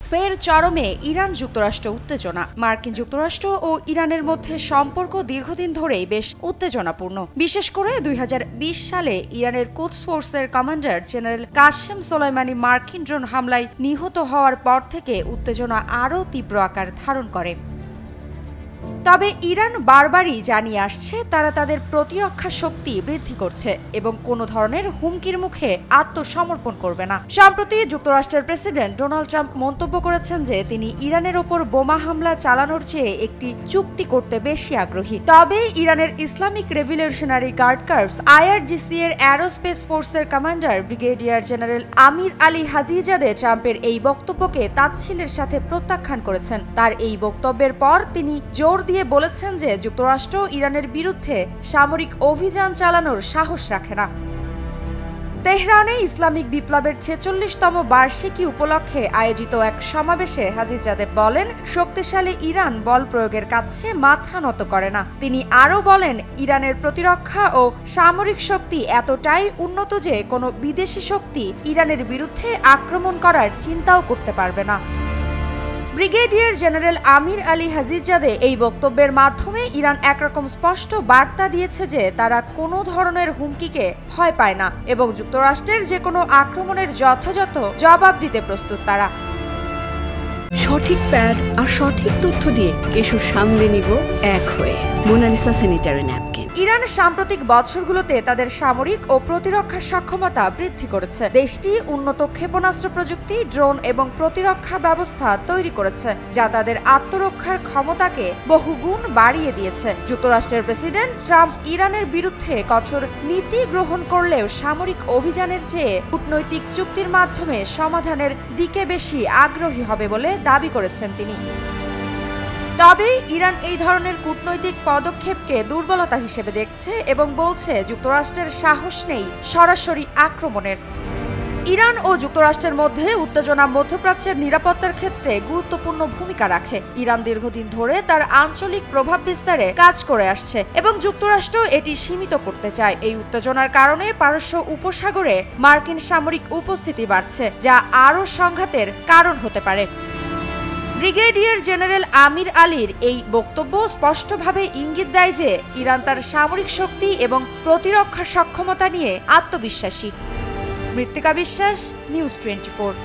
ফের চরমে ইরান যুক্তরাষ্ট্র উত্তেজনা। মার্কিন যুক্তরাষ্ট্র ও ইরানের মধ্যে সম্পর্ক দীর্ঘদিন ধরেই বেশ উত্তেজনাপূর্ণ। বিশেষ করে ২০২০ সালে ইরানের কুদস ফোর্সের কমান্ডার জেনারেল কাসেম সোলাইমানি মার্কিন ড্রোন হামলায় নিহত হওয়ার পর থেকে উত্তেজনা আরও তীব্র আকার ধারণ করে। তবে ইরান বারবারই জানিয়ে আসছে তারা তাদের প্রতিরক্ষা শক্তি বৃদ্ধি করছে এবং কোনো ধরনের হুমকির মুখে আত্মসমর্পণ করবে না। সম্প্রতি যুক্তরাষ্ট্রের প্রেসিডেন্ট ডোনাল্ড ট্রাম্প মন্তব্য করেছেন যে তিনি ইরানের ওপর বোমা হামলা চালানোর চেয়ে একটি চুক্তি করতে বেশি আগ্রহী। তবে ইরানের Islamic revolutionary guard corps IRGC এর অ্যারোস্পেস ফোর্সের commander brigadier general Amir Ali Hajizadeh ট্রাম্পের এই বক্তব্যকে তাচ্ছিল্যের সাথে প্রত্যাখ্যান করেছেন। তার এই বক্তব্যের পর তিনি জোর দিয়ে বলেছেন যে যুক্তরাষ্ট্র ইরানের বিরুদ্ধে সামরিক অভিযান চালানোর সাহস রাখে না। তেহরানে ইসলামিক বিপ্লবের ৪৬তম বার্ষিকী উপলক্ষে আয়োজিত এক সমাবেশে হাজিজাদে বলেন, শক্তিশালী ইরান বল প্রয়োগের কাছে মাথা নত করে না। তিনি আরও বলেন, ইরানের প্রতিরক্ষা ও সামরিক শক্তি এতটাই উন্নত যে কোনো বিদেশি শক্তি ইরানের বিরুদ্ধে আক্রমণ করার চিন্তাও করতে পারবে না। Brigadier general Amir Ali Hajizade এই বক্তব্যের মাধ্যমে ইরান একরকম স্পষ্ট বার্তা দিয়েছে যে তারা কোনো ধরনের হুমকিকে ভয় পায় না এবং যুক্তরাষ্ট্রের যে কোনো আক্রমণের যথাযথ জবাব দিতে প্রস্তুত তারা। সঠিক প্যাড আর সঠিক তথ্য দিয়ে কেশু সামলে নিব এক হয়ে। Mona Lisa sanitary napkin. ইরান সাম্প্রতিক বছরগুলোতে তাদের সামরিক ও প্রতিরক্ষা সক্ষমতা বৃদ্ধি করেছে। দেশটি উন্নত ক্ষেপণাস্ত্র প্রযুক্তি, ড্রোন এবং প্রতিরক্ষা ব্যবস্থা তৈরি করেছে যা তাদের আত্মরক্ষার ক্ষমতাকে বহুগুণ বাড়িয়ে দিয়েছে। যুক্তরাষ্ট্রের প্রেসিডেন্ট ট্রাম্প ইরানের বিরুদ্ধে কঠোর নীতি গ্রহণ করলেও সামরিক অভিযানের চেয়ে কূটনৈতিক চুক্তির মাধ্যমে সমাধানের দিকে বেশি আগ্রহী হবে বলে দাবি করেছেন তিনি। তবে ইরান এই ধরনের কূটনৈতিক পদক্ষেপকে দুর্বলতা হিসেবে দেখছে এবং বলছে যুক্তরাষ্ট্রের সাহস নেই সরাসরি আক্রমণের। ইরান ও যুক্তরাষ্ট্রের মধ্যে উত্তেজনা মধ্যপ্রাচ্যের নিরাপত্তার ক্ষেত্রে গুরুত্বপূর্ণ ভূমিকা রাখে। ইরান দীর্ঘদিন ধরে তার আঞ্চলিক প্রভাব বিস্তারে কাজ করে আসছে এবং যুক্তরাষ্ট্র এটি সীমিত করতে চায়। এই উত্তেজনার কারণে পারস্য উপসাগরে মার্কিন সামরিক উপস্থিতি বাড়ছে, যা আরও সংঘাতের কারণ হতে পারে। ব্রিগেডিয়ার জেনারেল আমির আলীর এই বক্তব্য স্পষ্টভাবে ইঙ্গিত দেয় যে ইরান তার সামরিক শক্তি এবং প্রতিরক্ষা সক্ষমতা নিয়ে আত্মবিশ্বাসী। মৃত্তিকা বিশ্বাস, নিউজ 24।